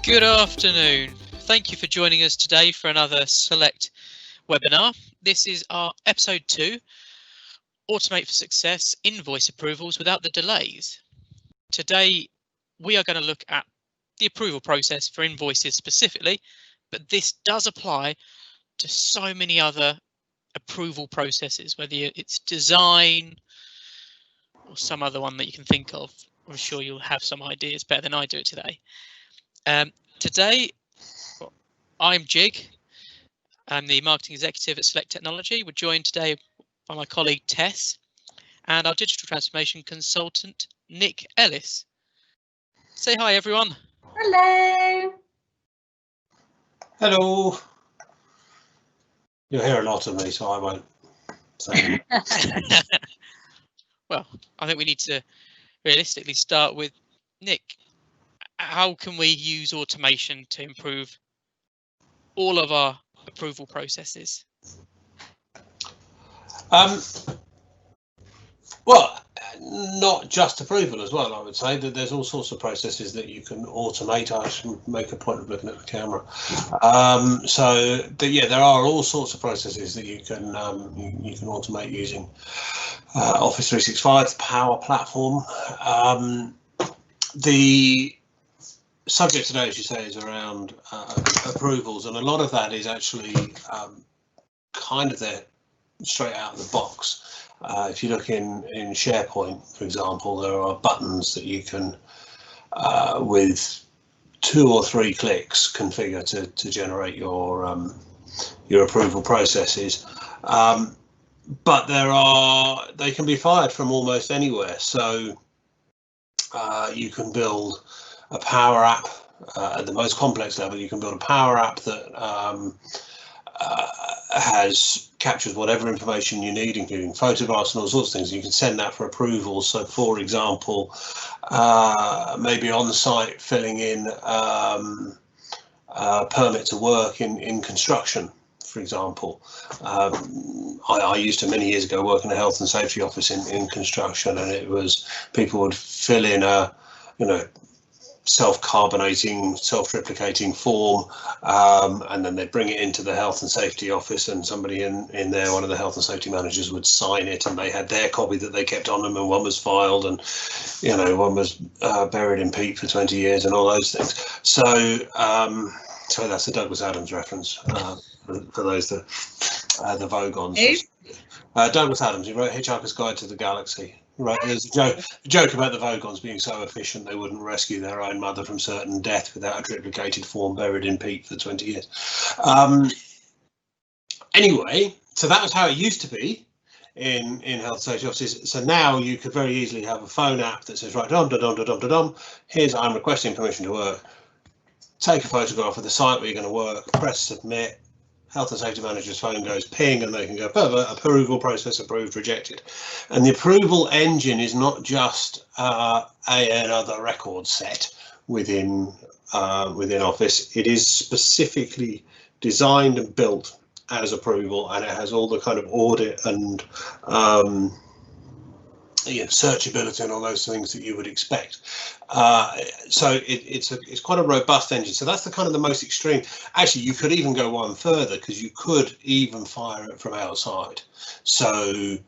Good afternoon. Thank you for joining us today for another Select webinar. This is our episode 2, Automate for Success, Invoice Approvals Without the Delays. Today, we are going to look at the approval process for invoices specifically, but this does apply to so many other approval processes, whether it's design or some other one that you can think of. I'm sure you'll have some ideas better than I do today. Today, I'm Jig. I'm the marketing executive at Select Technology. We're joined today by my colleague Tess and our digital transformation consultant, Nick Ellis. Say hi, everyone. Hello. Hello. You'll hear a lot of me, so I won't say Well, I think we need to realistically start with Nick. How can we use automation to improve all of our approval processes? Well, not just approval as well. I would say that there's all sorts of processes that you can automate. I should make a point of looking at the camera. There are all sorts of processes that you can automate using Office 365, the Power Platform. The subject today, as you say, is around approvals, and a lot of that is actually kind of there straight out of the box. If you look in SharePoint, for example, there are buttons that you can, with 2 or 3 clicks, configure to generate your approval processes. But they can be fired from almost anywhere. So you can build a Power App at the most complex level. You can build a Power App that captures whatever information you need, including photographs and all sorts of things. You can send that for approval. So, for example, maybe on the site filling in permit to work in construction, for example. I used to many years ago work in a health and safety office in construction, and it was people would fill in a self-carbonating, self-replicating form, and then they'd bring it into the health and safety office, and somebody in there, one of the health and safety managers, would sign it, and they had their copy that they kept on them, and one was filed, and one was buried in peat for 20 years and all those things. So that's the Douglas Adams reference for those that the Vogons. Douglas Adams, he wrote Hitchhiker's Guide to the Galaxy. Right, there's a joke about the Vogons being so efficient they wouldn't rescue their own mother from certain death without a triplicated form buried in peat for 20 years. Anyway, so that was how it used to be in health and safety offices. So now you could very easily have a phone app that says, right, here's I'm requesting permission to work. Take a photograph of the site where you're going to work, press submit. Health and safety manager's phone goes ping, and they can go approval process approved, rejected. And the approval engine is not just another record set within Office. It is specifically designed and built as approval, and it has all the kind of audit and searchability and all those things that you would expect. So it's quite a robust engine. So that's the most extreme. Actually, you could even go one further, because you could even fire it from outside. So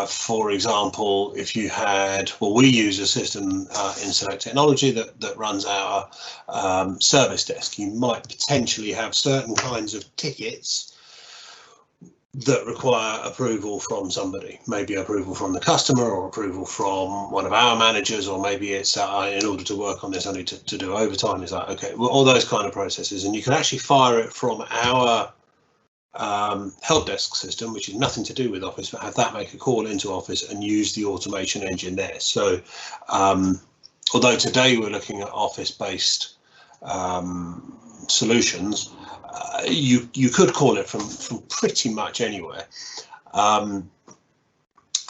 for example, if you had, we use a system in Select Technology that runs our service desk. You might potentially have certain kinds of tickets that require approval from somebody, maybe approval from the customer or approval from one of our managers, or maybe it's in order to work on this I need to do overtime. Is that okay? Well, all those kind of processes, and you can actually fire it from our help desk system, which is nothing to do with Office, but have that make a call into Office and use the automation engine there. So although today we're looking at Office-based solutions, you could call it from pretty much anywhere. And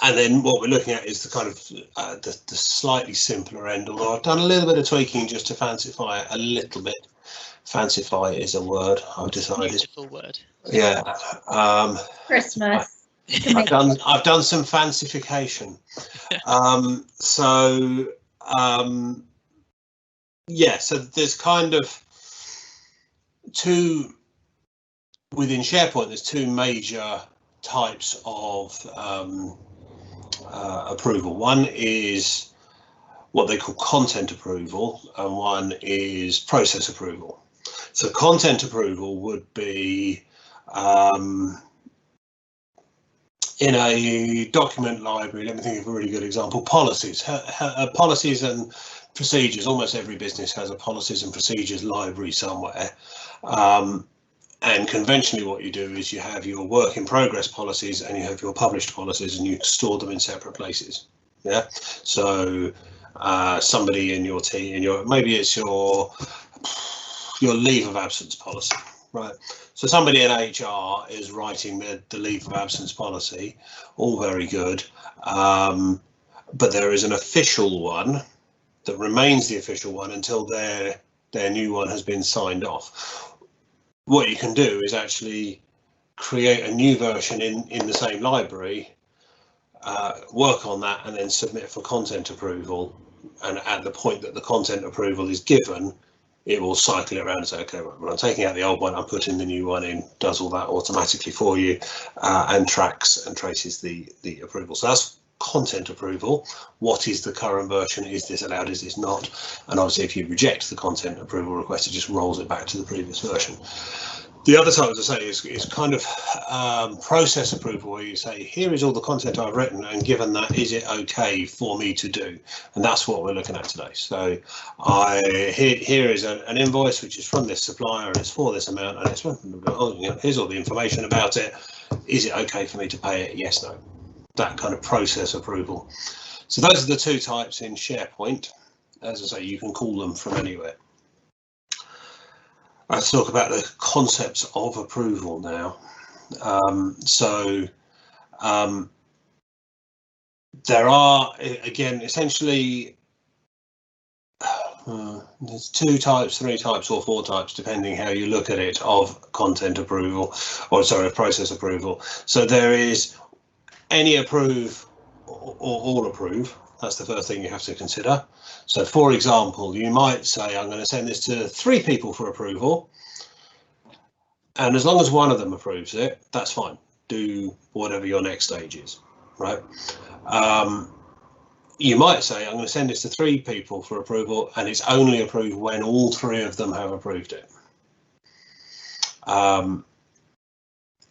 then what we're looking at is the kind of the slightly simpler end, although I've done a little bit of tweaking just to fancify it a little bit. Fancify is a word I've decided. Beautiful word. Yeah. Christmas. I've done some fancification. So there's kind of within SharePoint, there's two major types of approval. One is what they call content approval, and one is process approval. So content approval would be in a document library. Let me think of a really good example. Policies. Policies and procedures. Almost every business has a policies and procedures library somewhere. And conventionally what you do is you have your work in progress policies and you have your published policies, and you store them in separate places. Yeah. So somebody in your team, maybe it's your leave of absence policy, right? So somebody in HR is writing the leave of absence policy, all very good, but there is an official one that remains the official one until their new one has been signed off. What you can do is actually create a new version in the same library, work on that, and then submit for content approval. And at the point that the content approval is given, it will cycle it around and say, okay, well, I'm taking out the old one, I'm putting the new one in, does all that automatically for you, and tracks and traces the approval. So that's content approval. What is the current version? Is this allowed? Is this not? And obviously, if you reject the content approval request, it just rolls it back to the previous version. The other type, as I say, is kind of process approval, where you say, here is all the content I've written, and given that, is it okay for me to do? And that's what we're looking at today. So here is an invoice which is from this supplier, and it's for this amount, and it's here's all the information about it. Is it okay for me to pay it? Yes, no. That kind of process approval. So those are the two types in SharePoint. As I say, you can call them from anywhere. Let's talk about the concepts of approval now. There are, again, essentially, there's 2 types, 3 types, or 4 types, depending how you look at it, of content approval, or sorry, of process approval. So there is any approve or all approve. That's the first thing you have to consider. So, for example, you might say, I'm going to send this to 3 people for approval, and as long as one of them approves it, that's fine. Do whatever your next stage is, right? You might say, I'm going to send this to 3 people for approval, and it's only approved when all 3 of them have approved it.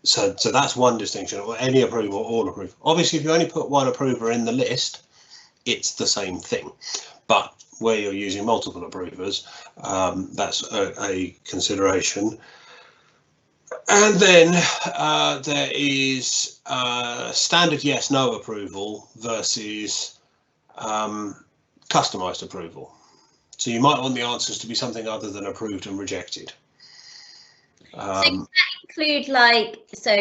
So that's one distinction, or any approval or all approve. Obviously, if you only put one approver in the list, it's the same thing. But where you're using multiple approvers, that's a consideration. And then there is standard yes, no approval versus customized approval. So you might want the answers to be something other than approved and rejected. So does that include, like, so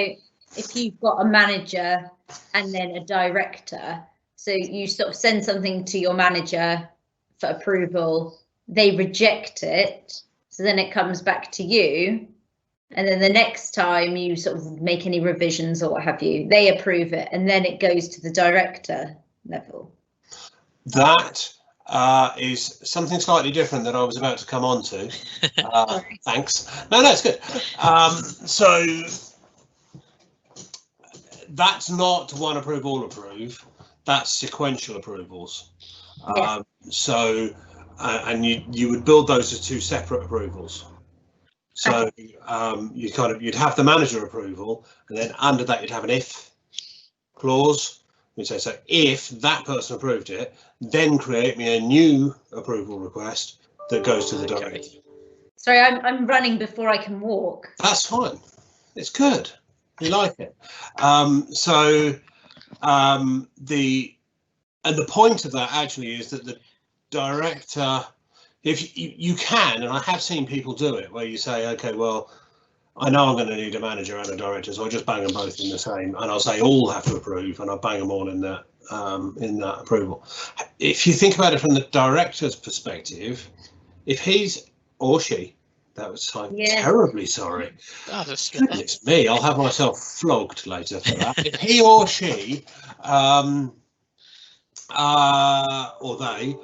if you've got a manager and then a director, so you sort of send something to your manager for approval, they reject it, so then it comes back to you, and then the next time you sort of make any revisions or what have you, they approve it, and then it goes to the director level? That is something slightly different that I was about to come on to. Thanks. No, it's good. So that's not one approve, all approve. That's sequential approvals. Yes. And you would build those as 2 separate approvals. So you'd have the manager approval, and then under that you'd have an if clause. We say, so if that person approved it, then create me a new approval request that goes to the director. Sorry, I'm running before I can walk. That's fine. It's good. You like it. The point of that actually is that the director, if you can, and I have seen people do it, where you say, okay, well, I know I'm going to need a manager and a director, so I'll just bang them both in the same, and I'll say all have to approve, and I'll bang them all in that approval. If you think about it from the director's perspective, if he's or she, that was terribly sorry. Oh, that's goodness me, I'll have myself flogged later for that. If he or she, or they,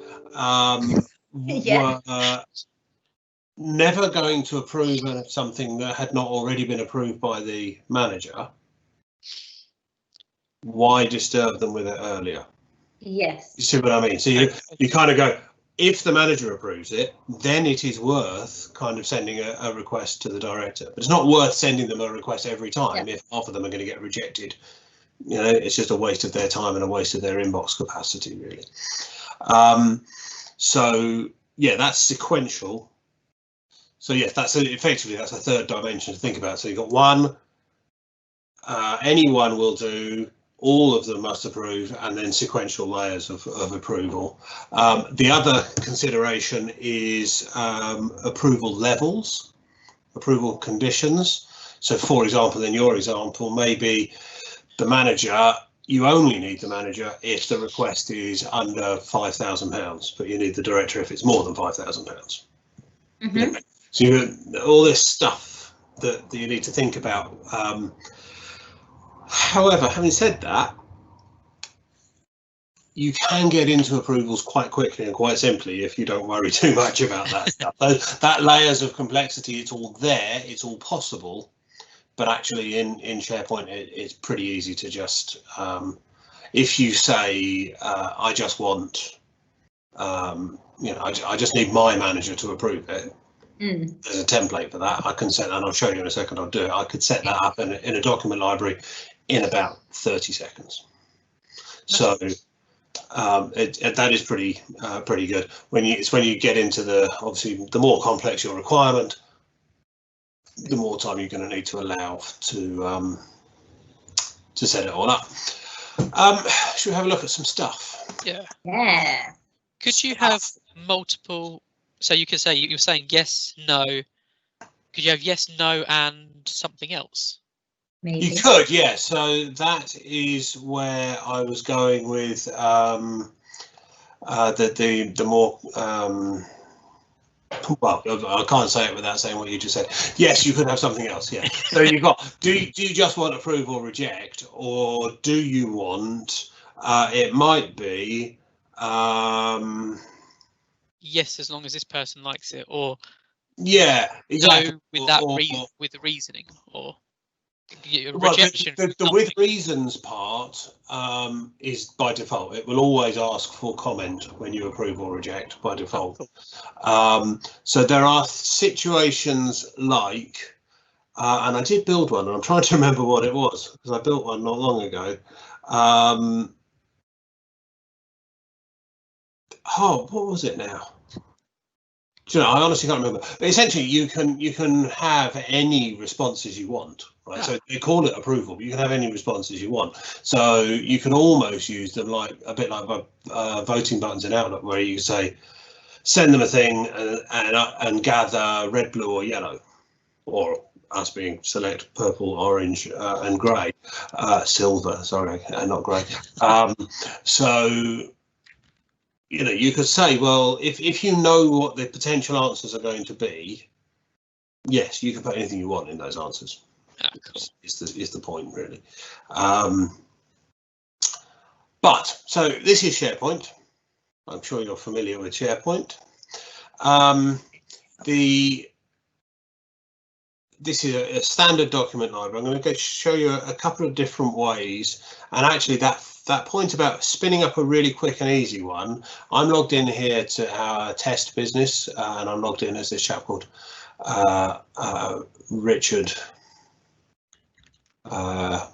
never going to approve something that had not already been approved by the manager, why disturb them with it earlier? Yes. You see what I mean? So you kind of go, if the manager approves it, then it is worth kind of sending a request to the director. But it's not worth sending them a request every time if half of them are going to get rejected. You know, it's just a waste of their time and a waste of their inbox capacity, really. So yeah, that's sequential. So yes, that's effectively that's a third dimension to think about. So you've got one, anyone will do, all of them must approve, and then sequential layers of approval. The other consideration is approval levels, approval conditions. So for example, in your example, maybe the manager, you only need the manager if the request is under £5,000, but you need the director if it's more than £5,000. Mm-hmm. So all this stuff that you need to think about. However, having said that, you can get into approvals quite quickly and quite simply if you don't worry too much about that stuff. That layers of complexity, it's all there, it's all possible, but actually in SharePoint, it's pretty easy to just, if you say, I just want, you know, I just need my manager to approve it. There's a template for that. I can set, and I'll show you in a second. I'll do it. I could set that up in a document library in about 30 seconds. So that is pretty good. It's when you get into obviously the more complex your requirement, the more time you're going to need to allow to set it all up. Should we have a look at some stuff? Yeah. Could you have multiple? So you could say you're saying yes, no. Could you have yes, no, and something else? Maybe. You could, yeah. So that is where I was going with the more well, I can't say it without saying what you just said. Yes, you could have something else. Yeah. So you've got do you just want approve or reject, or do you want it might be yes, as long as this person likes it, or yeah, exactly. no with that with the reasoning, or well, rejection. The with reasons part is by default. It will always ask for comment when you approve or reject by default. So there are situations like, and I did build one, and I'm trying to remember what it was because I built one not long ago. Oh, what was it now? Do you know, I honestly can't remember. But essentially, you can have any responses you want, right? Yeah. So they call it approval, but you can have any responses you want. So you can almost use them like a bit like voting buttons in Outlook, where you say send them a thing and gather red, blue, or yellow, or us being select purple, orange, and grey, silver. Sorry, not grey. So. You know, you could say, well, if you know what the potential answers are going to be, yes, you can put anything you want in those answers. Cool. Is the point, really. But so this is SharePoint. I'm sure you're familiar with SharePoint. This is a standard document library. I'm going to show you a couple of different ways, and actually that point about spinning up a really quick and easy one, I'm logged in here to our test business, and I'm logged in as this chap called Richard.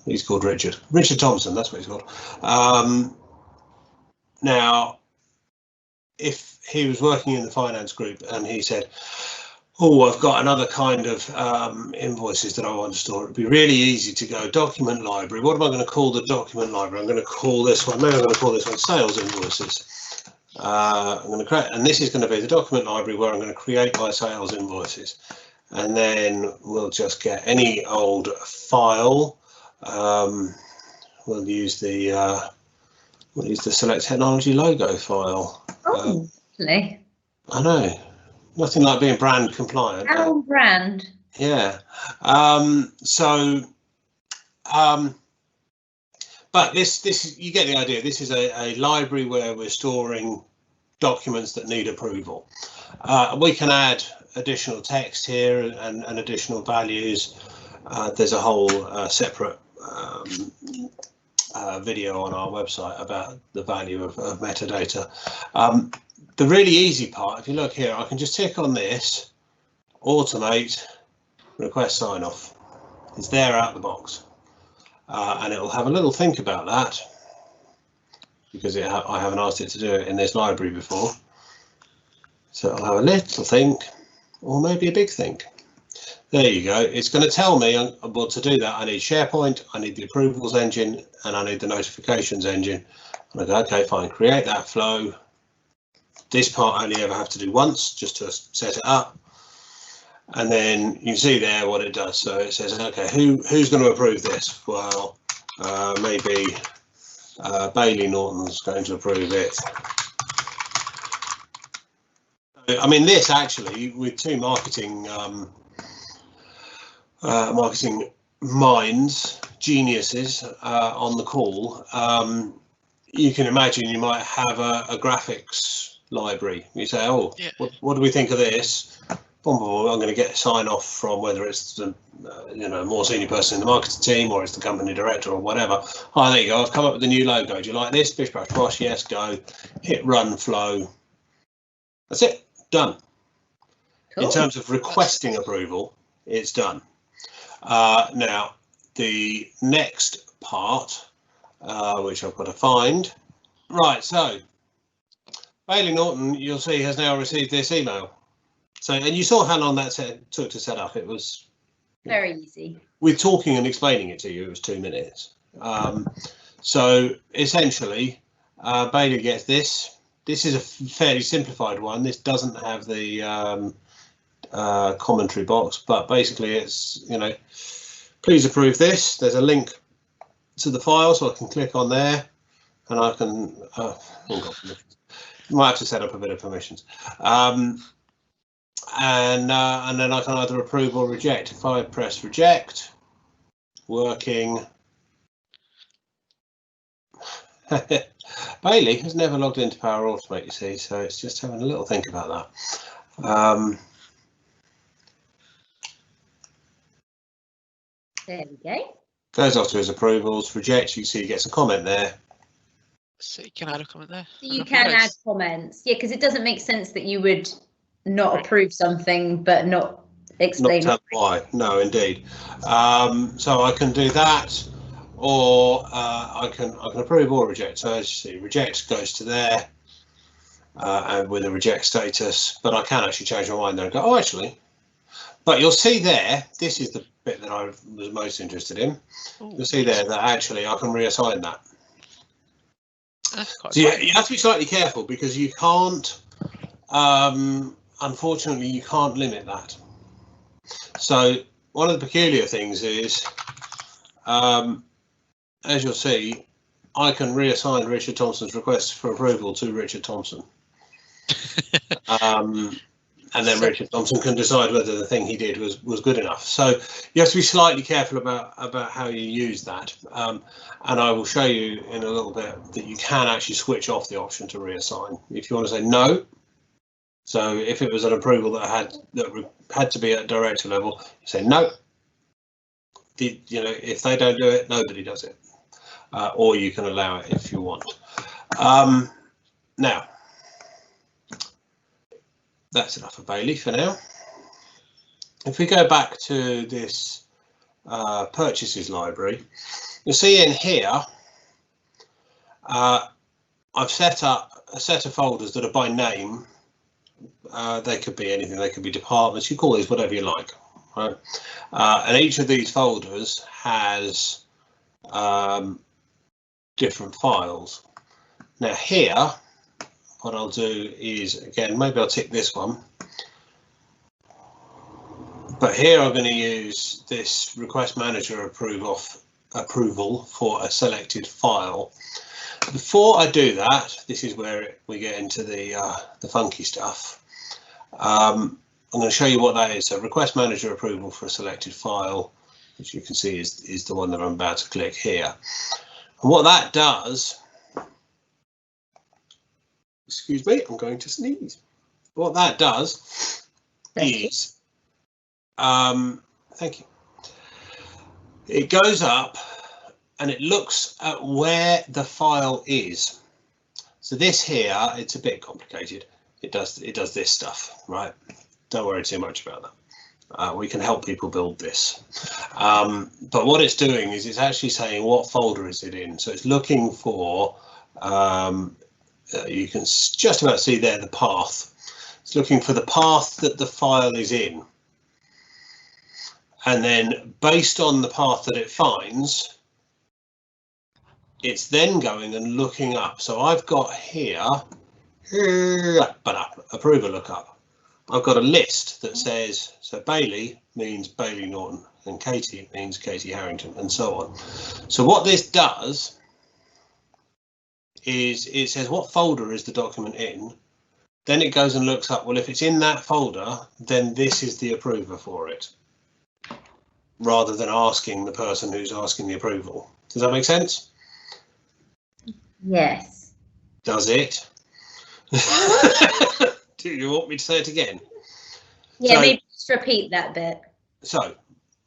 He's called Richard Thompson, that's what he's called. Now, if he was working in the finance group and he said, oh, I've got another kind of invoices that I want to store, it'd be really easy to go document library. What am I going to call the document library? I'm going to call this one, maybe I'm going to call this one sales invoices. I'm going to create, and this is going to be the document library where I'm going to create my sales invoices. And then we'll just get any old file. We'll use the Select Technology logo file. Oh, lovely. I know. Nothing like being brand compliant. Our brand. Yeah. But this you get the idea. This is a library where we're storing documents that need approval. We can add additional text here and additional values, there's a whole separate video on our website about the value of metadata. The really easy part, if you look here, I can just tick on this, automate, request sign off. It's there out the box, and it will have a little think about that because I haven't asked it to do it in this library before. So I'll have a little think, or maybe a big think. There you go. It's going to tell me, well, to do that, I need SharePoint, I need the approvals engine, and I need the notifications engine. And I go, okay, fine, create that flow. This part I only ever have to do once, just to set it up. And then you see there what it does. So it says, okay, who's going to approve this? Well, maybe Bailey Norton's going to approve it. I mean, this actually, with two marketing minds, geniuses on the call, you can imagine you might have a graphics library. You say, oh, yeah, what do we think of this? Boom, boom, I'm going to get a sign off from whether it's the more senior person in the marketing team or it's the company director or whatever. Oh, there you go. I've come up with a new logo. Do you like this? Bish bash bosh. Yes, go. Hit run flow. That's it. Done. Cool. In terms of requesting approval, it's done. Now, the next part, which I've got to find. Right, so Bailey Norton, you'll see, has now received this email. So, and you saw how long that took to set up. It was very easy. With talking and explaining it to you, it was 2 minutes. So essentially, Bailey gets this. This is a fairly simplified one. This doesn't have the commentary box, but basically it's, please approve this. There's a link to the file, so I can click on there and I can, might have to set up a bit of permissions. And then I can either approve or reject. If I press reject, working. Bailey has never logged into Power Automate, you see, so it's just having a little think about that. There we go. Goes off to his approvals, rejects, you see he gets a comment there. So you can add a comment there. You can add comments, yeah, because it doesn't make sense that you would not approve something but not explain not why. No, indeed. So I can do that, or I can approve or reject. So as you see, reject goes to there, and with a reject status. But I can actually change my mind there and go, oh, actually. But you'll see there, this is the bit that I was most interested in. Ooh, you'll see there that actually I can reassign that. So you have to be slightly careful because you can't, unfortunately, you can't limit that. So one of the peculiar things is, as you'll see, I can reassign Richard Thompson's request for approval to Richard Thompson. And then Richard Thompson can decide whether the thing he did was good enough. So you have to be slightly careful about how you use that. And I will show you in a little bit that you can actually switch off the option to reassign. If you want to say no, so if it was an approval that had to be at director level, you say no. If they don't do it, nobody does it. Or you can allow it if you want. Now, that's enough of Bailey for now. If we go back to this purchases library, you'll see in here, I've set up a set of folders that are by name. They could be anything, they could be departments, you call these whatever you like, right? And each of these folders has different files. Now here, what I'll do is, again, maybe I'll tick this one. But here I'm going to use this request manager approval for a selected file. Before I do that, this is where we get into the funky stuff. I'm going to show you what that is. So request manager approval for a selected file, which you can see is the one that I'm about to click here. And what that does, excuse me, I'm going to sneeze. What that does is, thank you. It goes up and it looks at where the file is. So this here, it's a bit complicated. It does this stuff, right? Don't worry too much about that. We can help people build this. But what it's doing is it's actually saying what folder is it in. So it's looking for, you can just about see there the path. It's looking for the path that the file is in. And then based on the path that it finds, it's then going and looking up. So I've got here, approval lookup. I've got a list that says, so Bailey means Bailey Norton and Katie means Katie Harrington and so on. So what this does is it says what folder is the document in, then it goes and looks up, well, if it's in that folder, then this is the approver for it, rather than asking the person who's asking the approval. Does that make sense? Yes. Does it? Do you want me to say it again? Yeah, so, maybe just repeat that bit. So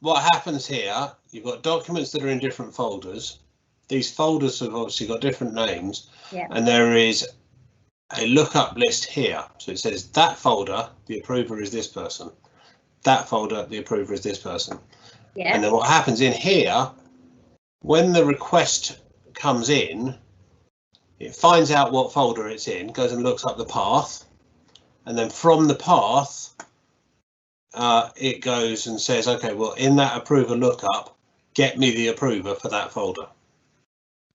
what happens here, you've got documents that are in different folders. These folders have obviously got different names, yeah. And there is a lookup list here. So it says that folder, the approver is this person. That folder, the approver is this person. Yeah. And then what happens in here, when the request comes in, it finds out what folder it's in, goes and looks up the path, and then from the path, it goes and says, okay, well, in that approver lookup, get me the approver for that folder.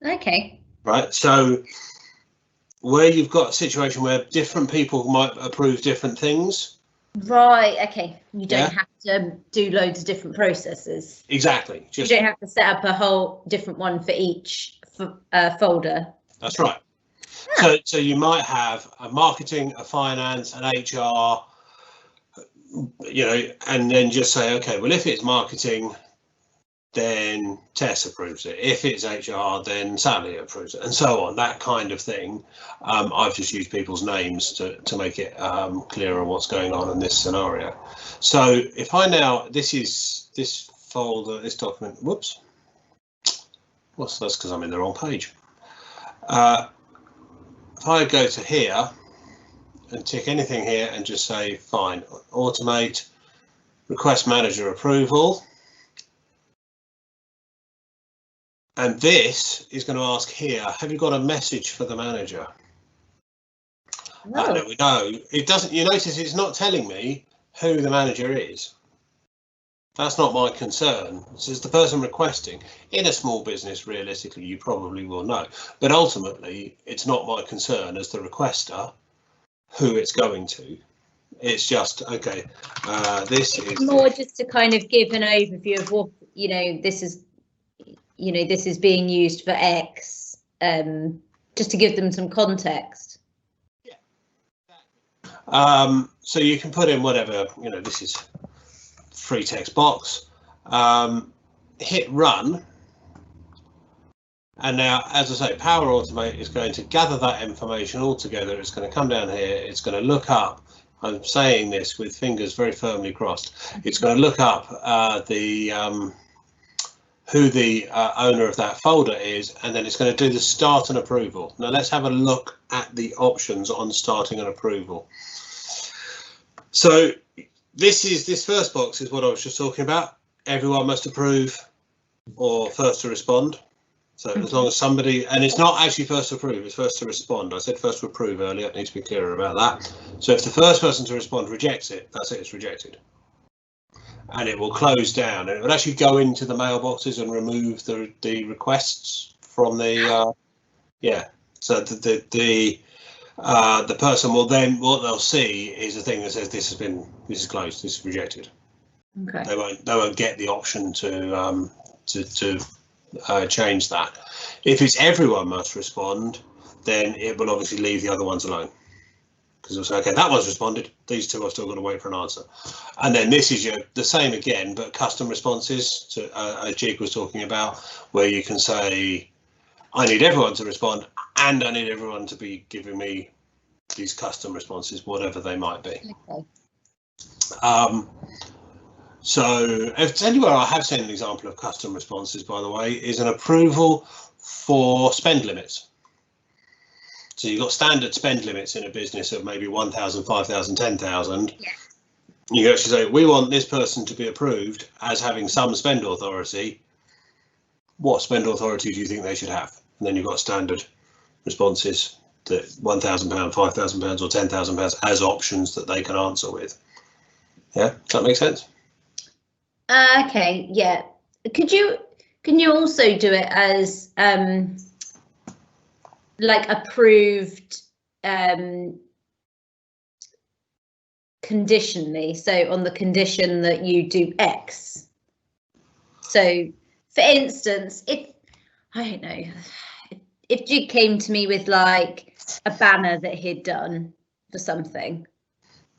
Okay. Right, so where you've got a situation where different people might approve different things. Right, okay. You don't have to do loads of different processes. Exactly. You don't have to set up a whole different one for each folder. That's right. Yeah. So you might have a marketing, a finance, an HR, you know, and then just say, okay, well, if it's marketing, then Tess approves it. If it's HR, then Sally approves it, and so on, that kind of thing. I've just used people's names to make it clearer what's going on in this scenario. So if I now, this folder, this document, whoops, that's because I'm in the wrong page. If I go to here and tick anything here and just say, fine, automate, request manager approval. And this is going to ask here, have you got a message for the manager? No. There we go. It doesn't, you notice it's not telling me who the manager is. That's not my concern. This is the person requesting. In a small business, realistically, you probably will know. But ultimately, it's not my concern as the requester who it's going to. It's just, okay, this is... More just to kind of give an overview of what, you know, this is being used for X, just to give them some context. Yeah. So you can put in whatever, you know, this is free text box, hit run. And now, as I say, Power Automate is going to gather that information all together. It's going to come down here. It's going to look up. I'm saying this with fingers very firmly crossed. It's going to look up who the owner of that folder is, and then it's going to do the start an approval. Now let's have a look at the options on starting an approval. So this first box is what I was just talking about. Everyone must approve or first to respond. So as long as somebody, and it's not actually first to approve, it's first to respond. I said first to approve earlier, I need to be clearer about that. So if the first person to respond rejects it, that's it, it's rejected. And it will close down, and it will actually go into the mailboxes and remove the requests from the So the person will then, what they'll see is a thing that says this is closed, this is rejected. Okay. They won't get the option to change that. If it's everyone must respond, then it will obviously leave the other ones alone. Because it'll say, okay, that one's responded, these two are still going to wait for an answer. And then this is the same again, but custom responses, as Jig was talking about, where you can say, I need everyone to respond, and I need everyone to be giving me these custom responses, whatever they might be. Okay. So anywhere I have seen an example of custom responses, by the way, is an approval for spend limits. So you've got standard spend limits in a business of maybe 1,000, 5,000, 10,000. Yeah. You actually say, we want this person to be approved as having some spend authority. What spend authority do you think they should have? And then you've got standard responses that £1,000, £5,000 or £10,000 as options that they can answer with. Yeah, does that make sense? Okay, yeah. Can you also do it as like approved conditionally, so on the condition that you do X? So for instance, if I don't know, if Jig came to me with like a banner that he'd done for something,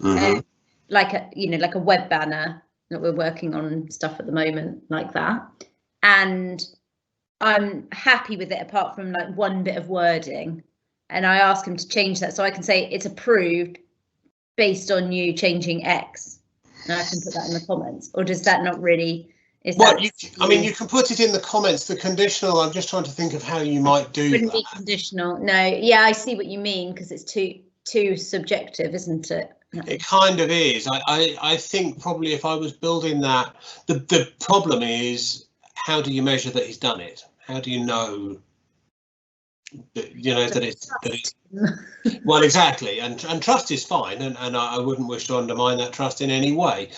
like a web banner that we're working on stuff at the moment like that, and I'm happy with it apart from like one bit of wording, and I ask him to change that, so I can say it's approved based on you changing X, and I can put that in the comments. Or does that not really? I mean, you can put it in the comments. The conditional, I'm just trying to think of how you might do wouldn't that. be conditional. No, yeah, I see what you mean, because it's too subjective, isn't it? It kind of is. I think probably if I was building that, the problem is, how do you measure that he's done it? How do you know that, that it's well, exactly, and trust is fine, and I wouldn't wish to undermine that trust in any way.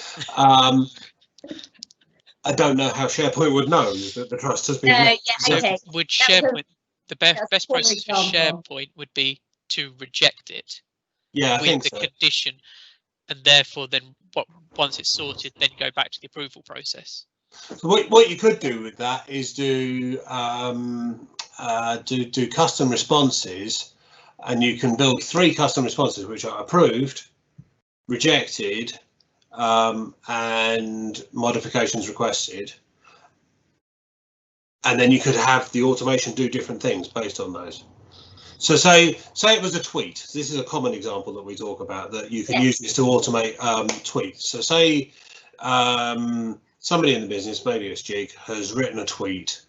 I don't know how SharePoint would know that the trust has been met. Yeah, okay. So would SharePoint, the best process for SharePoint would be to reject it with the condition, and therefore then once it's sorted, then go back to the approval process. So what you could do with that is do custom responses, and you can build 3 custom responses which are approved, rejected, and modifications requested, and then you could have the automation do different things based on those. So say it was a tweet. This is a common example that we talk about, that you can use this to automate tweets. So say somebody in the business, maybe it's Jig, has written a tweet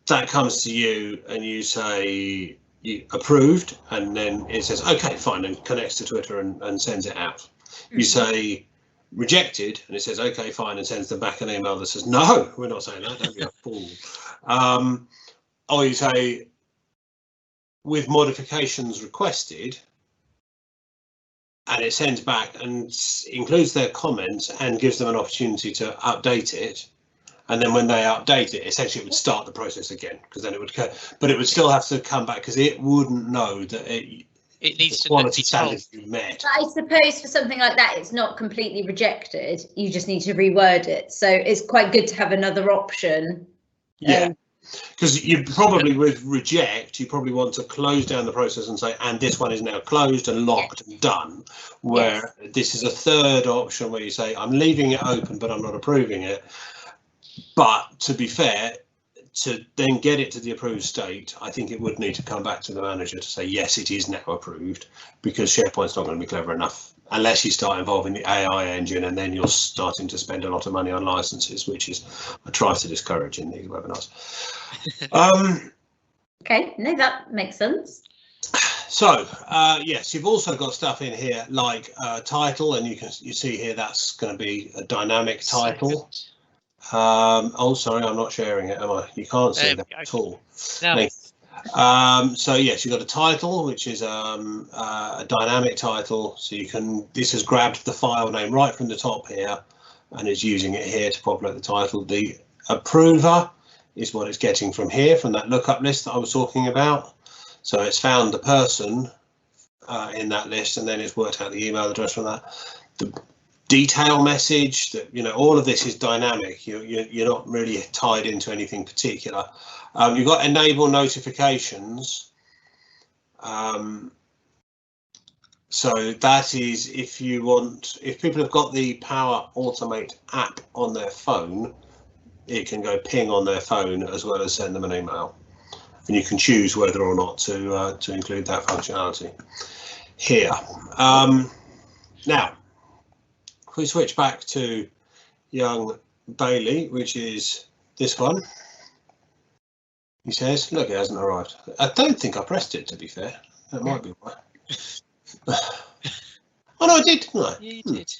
that comes to you, and you say you approved, and then it says okay, fine, and connects to Twitter and sends it out. You say rejected, and it says okay, fine, and sends them back an email that says no, we're not saying that, don't be a fool. Or you say with modifications requested, and it sends back and includes their comments and gives them an opportunity to update it. And then when they update it, essentially it would start the process again, because then it would, but it would still have to come back, because it wouldn't know that it needs to quality standards you met. But I suppose for something like that, it's not completely rejected. You just need to reword it. So it's quite good to have another option. Yeah. Because you probably, with reject, you probably want to close down the process and say, and this one is now closed and locked and done. Where this is a third option where you say, I'm leaving it open, but I'm not approving it. But to be fair, to then get it to the approved state, I think it would need to come back to the manager to say, yes, it is now approved, because SharePoint's not going to be clever enough unless you start involving the AI engine, and then you're starting to spend a lot of money on licenses, which is I try to discourage in these webinars. Okay, no, that makes sense. So yes, you've also got stuff in here like title, and you see here that's going to be a dynamic title. Oh, sorry, I'm not sharing it, am I? You can't see that at all. No. So yes, you've got a title, which is a dynamic title. So you can, this has grabbed the file name right from the top here and is using it here to populate the title. The approver is what it's getting from here, from that lookup list that I was talking about. So it's found the person in that list, and then it's worked out the email address from that. The detail message, that all of this is dynamic. You're not really tied into anything particular. You've got enable notifications. So that is if people have got the Power Automate app on their phone, it can go ping on their phone as well as send them an email, and you can choose whether or not to include that functionality here. Now, if we switch back to young Bailey, which is this one, he says, look, it hasn't arrived. I don't think I pressed it, to be fair. That might be why. Oh, no, I did, didn't I? Yeah, you did.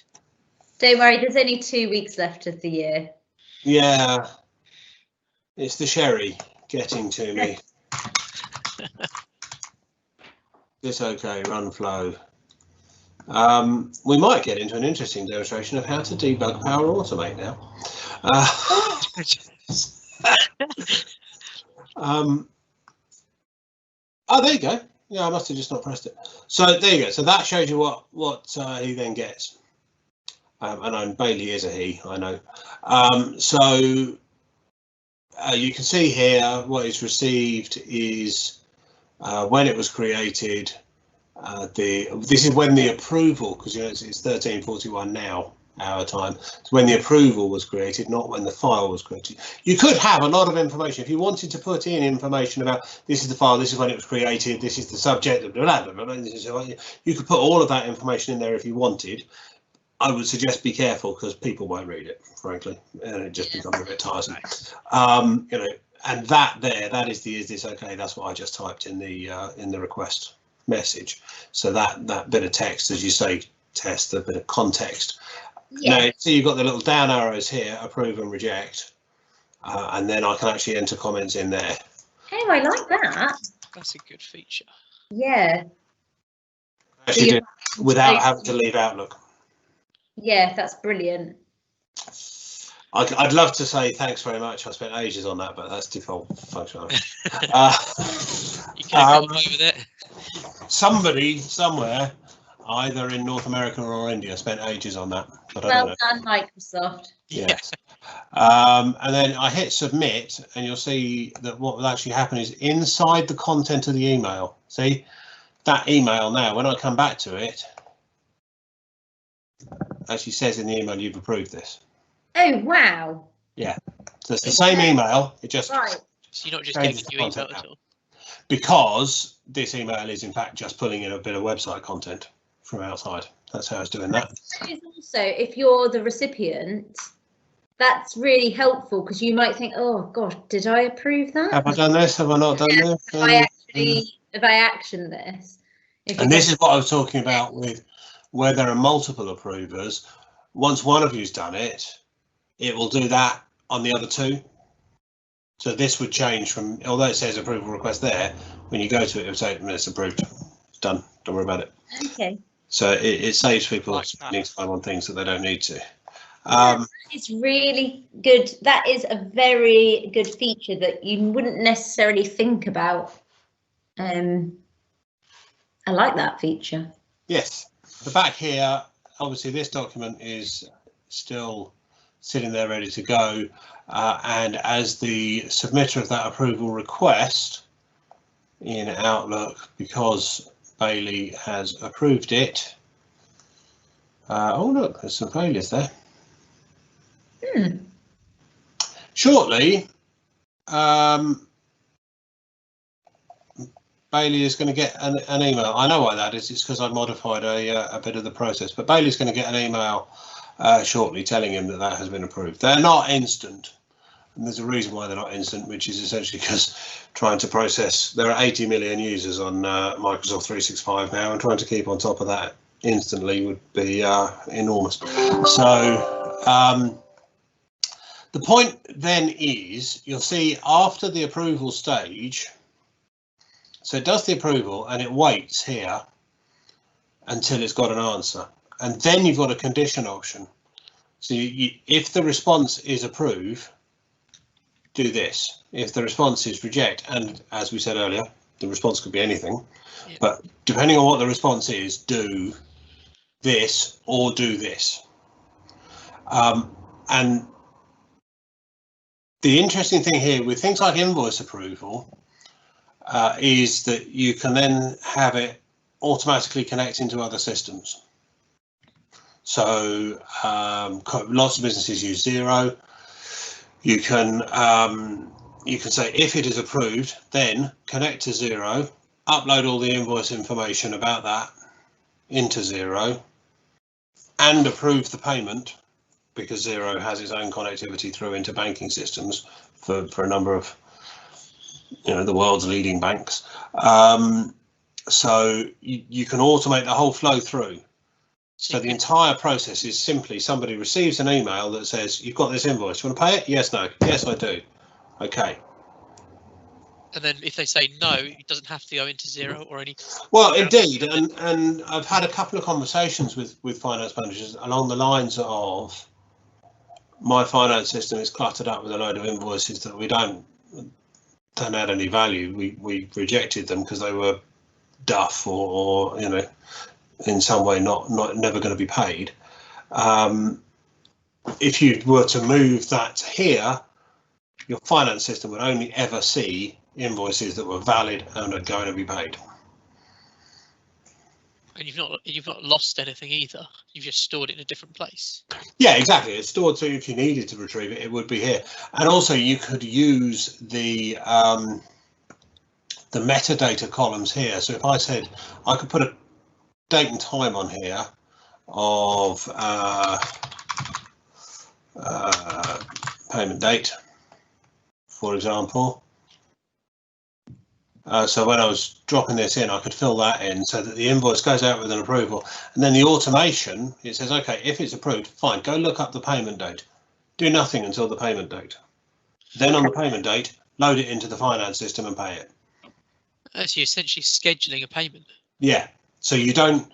Don't worry, there's only 2 weeks left of the year. Yeah, it's the sherry getting to me. It's okay, run flow. We might get into an interesting demonstration of how to debug Power Automate now. Oh, there you go. Yeah, I must have just not pressed it. So there you go. So that shows you what he then gets. And Bailey is a he, I know. So you can see here what is received is when it was created. This is when the approval, because it's 13:41 now, our time. It's when the approval was created, not when the file was created. You could have a lot of information if you wanted to put in information about this is the file, this is when it was created, this is the subject, blah, blah, blah, blah, blah. You could put all of that information in there if you wanted. I would suggest be careful because people won't read it, frankly, and it just becomes a bit tiresome. You know, and that is the is this okay? That's what I just typed in the request message. So that bit of text, as you say, test, a bit of context. Yeah. Now, so you've got the little down arrows here, approve and reject, and then I can actually enter comments in there. Oh, I like that. That's a good feature. Yeah. Actually, do without having to leave Outlook. Yeah, that's brilliant. I'd love to say thanks very much. I spent ages on that, but that's default functionality. You can have away with it. Somebody somewhere, either in North America or India, spent ages on that. But well done, Microsoft. Yes. And then I hit submit, and you'll see that what will actually happen is inside the content of the email. See that email now, when I come back to it, actually says in the email you've approved this. Oh, wow. Yeah. So it's the same email. It just right. So you're not just getting your email at all. Because this email is in fact just pulling in a bit of website content from outside. That's how it's doing that. Also, if you're the recipient, that's really helpful because you might think, oh gosh, did I approve that? Have I done this? Have I not done this? Have I actioned this? And this is what I was talking about with where there are multiple approvers. Once one of you's done it, it will do that on the other two. So this would change from, although it says approval request there, when you go to it, it will say it's approved. It's done. Don't worry about it. Okay. So it saves people spending time on things that they don't need to. It's really good. That is a very good feature that you wouldn't necessarily think about. I like that feature. Yes. The back here, obviously this document is still sitting there ready to go. And as the submitter of that approval request in Outlook, because Bailey has approved it. Oh, look, there's some failures there. Shortly, Bailey is going to get an email. I know why that is. It's because I've modified a bit of the process. But Bailey's going to get an email shortly telling him that that has been approved. They're not instant. And there's a reason why they're not instant, which is essentially because trying to process, there are 80 million users on Microsoft 365 now, and trying to keep on top of that instantly would be enormous. So the point then is, you'll see after the approval stage, so it does the approval and it waits here until it's got an answer. And then you've got a condition option. So if the response is approve, do this. If the response is reject, and as we said earlier, the response could be anything, but depending on what the response is, do this or do this. And the interesting thing here with things like invoice approval is that you can then have it automatically connect into other systems. So lots of businesses use Xero. You can say if it is approved, then connect to Xero, upload all the invoice information about that into Xero, and approve the payment, because Xero has its own connectivity through into banking systems for a number of, the world's leading banks. So you can automate the whole flow through. So the entire process is simply somebody receives an email that says, you've got this invoice, do you want to pay it? Yes, no. Yes, I do. Okay. And then if they say no, it doesn't have to go into Xero or any. Well, indeed, and I've had a couple of conversations with finance managers along the lines of, my finance system is cluttered up with a load of invoices that we don't add any value. We rejected them because they were duff or in some way not never going to be paid. If you were to move that here, your finance system would only ever see invoices that were valid and are going to be paid. And you've not lost anything either. You've just stored it in a different place. Yeah, exactly. It's stored, so if you needed to retrieve it, it would be here. And also, you could use the metadata columns here. So if I said I could put a date and time on here of payment date, for example. So when I was dropping this in, I could fill that in so that the invoice goes out with an approval. And then the automation, it says, OK, if it's approved, fine, go look up the payment date. Do nothing until the payment date. Then on the payment date, load it into the finance system and pay it. So you're essentially scheduling a payment. Yeah. So you don't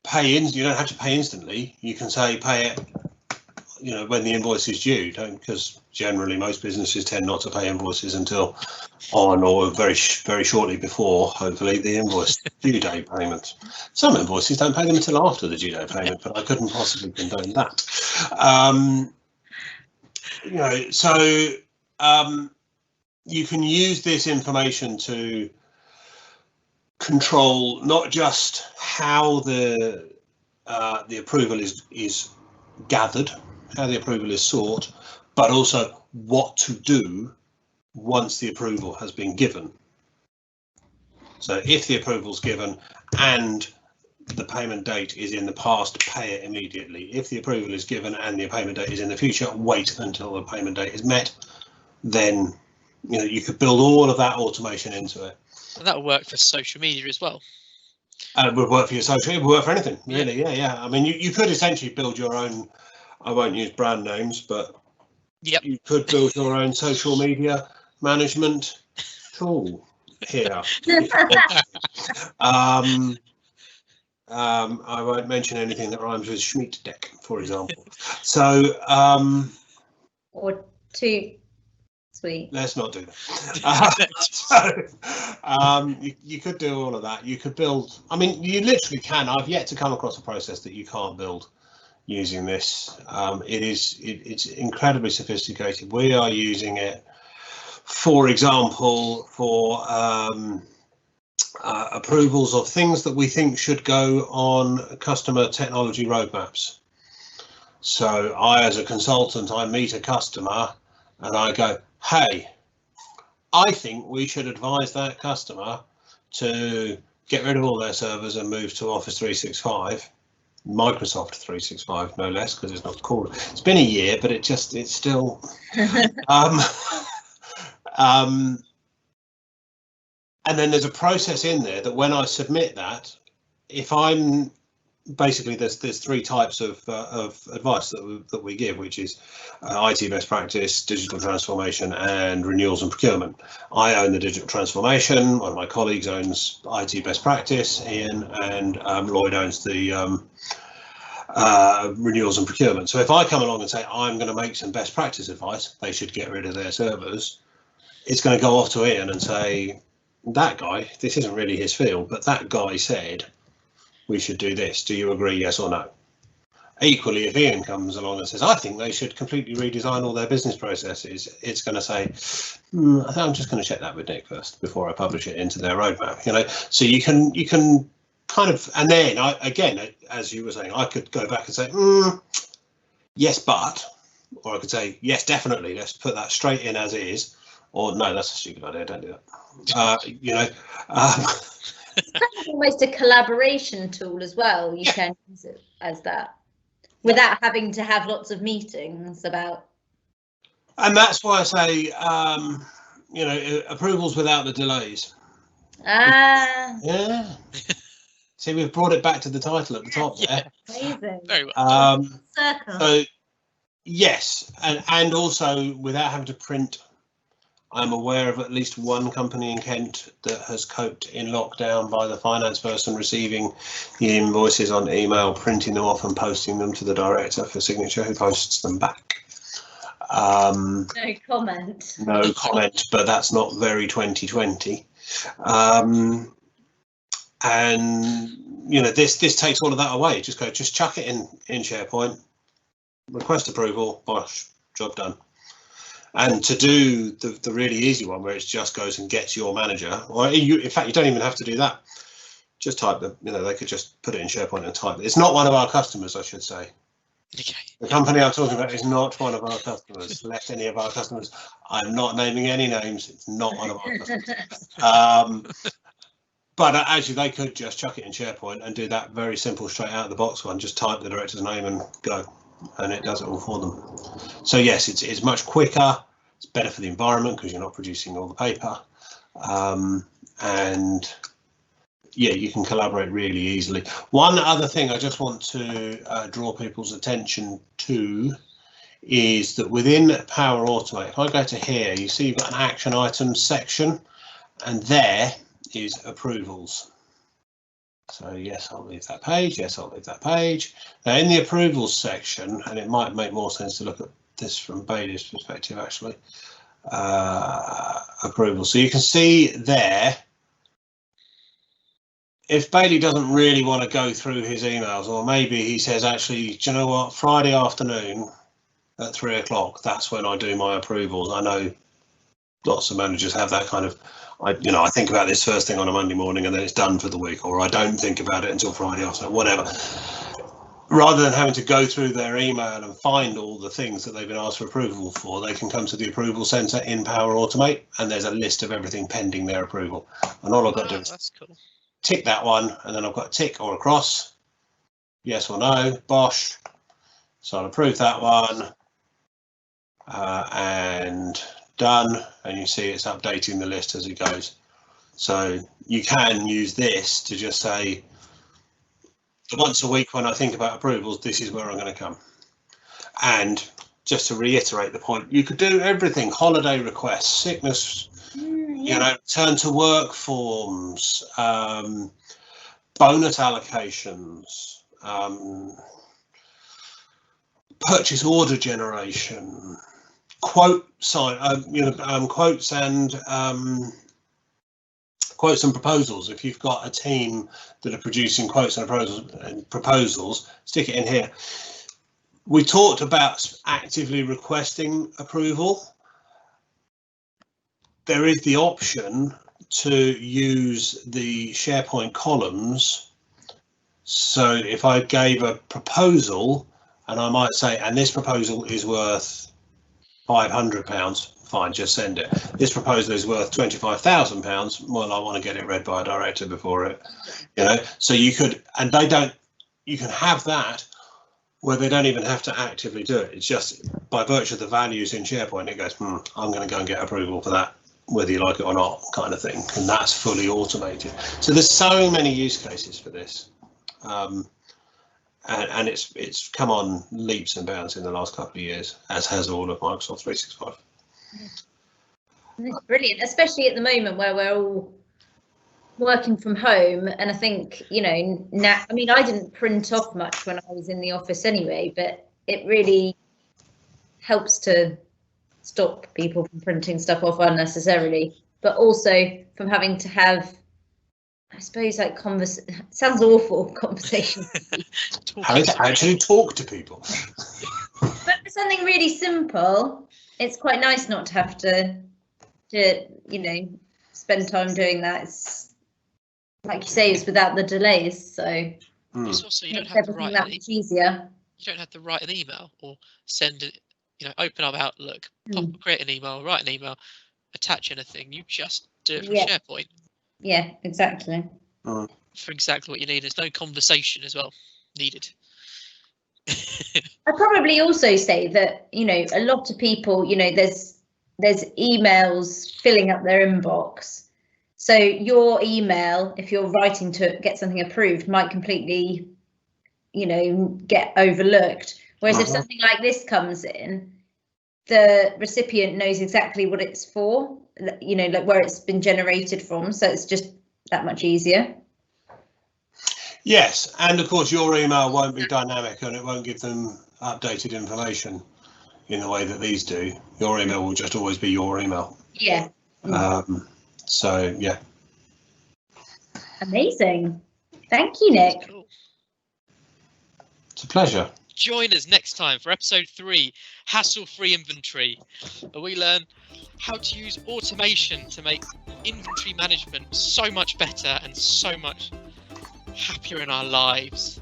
pay in. You don't have to pay instantly. You can say pay it, when the invoice is due. Because generally most businesses tend not to pay invoices until on or very shortly before, hopefully, the invoice due date payment. Some invoices don't pay them until after the due date payment, but I couldn't possibly condone that. So you can use this information to control not just how the approval is gathered, how the approval is sought, but also what to do once the approval has been given. So if the approval is given and the payment date is in the past, pay it immediately. If the approval is given and the payment date is in the future, wait until the payment date is met. Then you could build all of that automation into it. And that will work for social media as well. It would work for your social, it would work for anything, really. Yeah. I mean, you could essentially build your own, I won't use brand names, but you could build your own social media management tool here. I won't mention anything that rhymes with Schmidt deck, for example. So or too sweet. Let's not do that. You could do all of that. You could build, I mean, you literally can. I've yet to come across a process that you can't build using this. It's incredibly sophisticated. We are using it, for example, for approvals of things that we think should go on customer technology roadmaps. So I, as a consultant, I meet a customer and I go, hey, I think we should advise that customer to get rid of all their servers and move to Office 365. Microsoft 365, no less, because it's not called. It's been a year, but it's still. And then there's a process in there that when I submit that, if I'm basically there's three types of advice that we give, which is IT best practice, digital transformation, and renewals and procurement. I own the digital transformation. One of my colleagues owns IT best practice, Ian, and Lloyd owns the renewals and procurement. So if I come along and say I'm going to make some best practice advice, they should get rid of their servers, it's going to go off to Ian and say, that guy, this isn't really his field, but that guy said we should do this. Do you agree, yes or no? Equally, if Ian comes along and says, I think they should completely redesign all their business processes, it's going to say, I think I'm just going to check that with Nick first before I publish it into their roadmap. So you can kind of, and then again, as you were saying, I could go back and say, yes, but, or I could say, yes, definitely, let's put that straight in as is, or no, that's a stupid idea, don't do that. It's almost a collaboration tool as well. You can use it as that. without having to have lots of meetings about. And that's why I say, approvals without the delays. Yeah. See, we've brought it back to the title at the top there. Amazing. Very well. Circle. So, yes, and also without having to print. I'm aware of at least one company in Kent that has coped in lockdown by the finance person receiving the invoices on email, printing them off and posting them to the director for signature, who posts them back. No comment. No comment, but that's not very 2020. And this takes all of that away. Just chuck it in SharePoint, request approval, bosh, job done. And to do the really easy one where it just goes and gets your manager, or in fact, you don't even have to do that. Just type them, they could just put it in SharePoint and type it. It's not one of our customers, I should say. Okay. The company I'm talking about is not one of our customers. Left any of our customers. I'm not naming any names. It's not one of our customers. But actually, they could just chuck it in SharePoint and do that very simple, straight out of the box one. Just type the director's name and go. And it does it all for them. So yes, it's much quicker. It's better for the environment because you're not producing all the paper, and yeah, you can collaborate really easily. One other thing I just want to draw people's attention to is that within Power Automate, if I go to here, you see you've got an action items section, and there is approvals. So yes, I'll leave that page. Yes, I'll leave that page. Now in the approvals section, and it might make more sense to look at this from Bailey's perspective, actually, approval. So you can see there, if Bailey doesn't really want to go through his emails, or maybe he says, actually, do you know what, Friday afternoon at 3 o'clock, that's when I do my approvals. I know lots of managers have that kind of, I think about this first thing on a Monday morning and then it's done for the week, or I don't think about it until Friday afternoon, whatever. Rather than having to go through their email and find all the things that they've been asked for approval for, they can come to the approval centre in Power Automate, and there's a list of everything pending their approval. And all I've got to do is tick that one, and then I've got a tick or a cross, yes or no, bosh. So I'll approve that one, and done, and you see it's updating the list as it goes. So you can use this to just say, once a week when I think about approvals, this is where I'm going to come. And just to reiterate the point, you could do everything: holiday requests, sickness, turn to work forms, bonus allocations, purchase order generation, quote sign, quotes and proposals. If you've got a team that are producing quotes and proposals, stick it in here. We talked about actively requesting approval. There is the option to use the SharePoint columns. So if I gave a proposal and I might say, and this proposal is worth £500, fine, just send it. This proposal is worth £25,000. Well, I want to get it read by a director before it, so you could, and they don't, you can have that where they don't even have to actively do it. It's just by virtue of the values in SharePoint, it goes, I'm going to go and get approval for that, whether you like it or not, kind of thing. And that's fully automated. So there's so many use cases for this. And it's come on leaps and bounds in the last couple of years, as has all of Microsoft 365. It's brilliant, especially at the moment where we're all working from home. And I think, now, I mean, I didn't print off much when I was in the office anyway, but it really helps to stop people from printing stuff off unnecessarily, but also from having to have, I suppose, like sounds awful, conversation. How to actually talk to people. But for something really simple, it's quite nice not to have to spend time doing that. It's like you say, it's without the delays. So it's also, you don't have to write much easier. You don't have to write an email or send it. Open up Outlook, create an email, write an email, attach anything. You just do it from SharePoint. Yeah, exactly. For exactly what you need. There's no conversation as well needed. I'd probably also say that, you know, a lot of people, you know, there's emails filling up their inbox. So your email, if you're writing to get something approved, might completely, you know, get overlooked. Whereas if something like this comes in, the recipient knows exactly what it's for, you know, like where it's been generated from. So it's just that much easier. Yes, and of course your email won't be dynamic and it won't give them updated information in the way that these do. Your email will just always be your email. Yeah. So yeah. Amazing. Thank you, Nick. Cool. It's a pleasure. Join us next time for episode 3, Hassle-Free Inventory, where we learn how to use automation to make inventory management so much better and so much happier in our lives.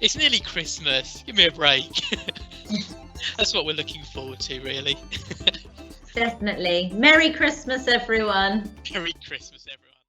It's nearly Christmas. Give me a break. That's what we're looking forward to, really. Definitely. Merry Christmas, everyone. Merry Christmas, everyone.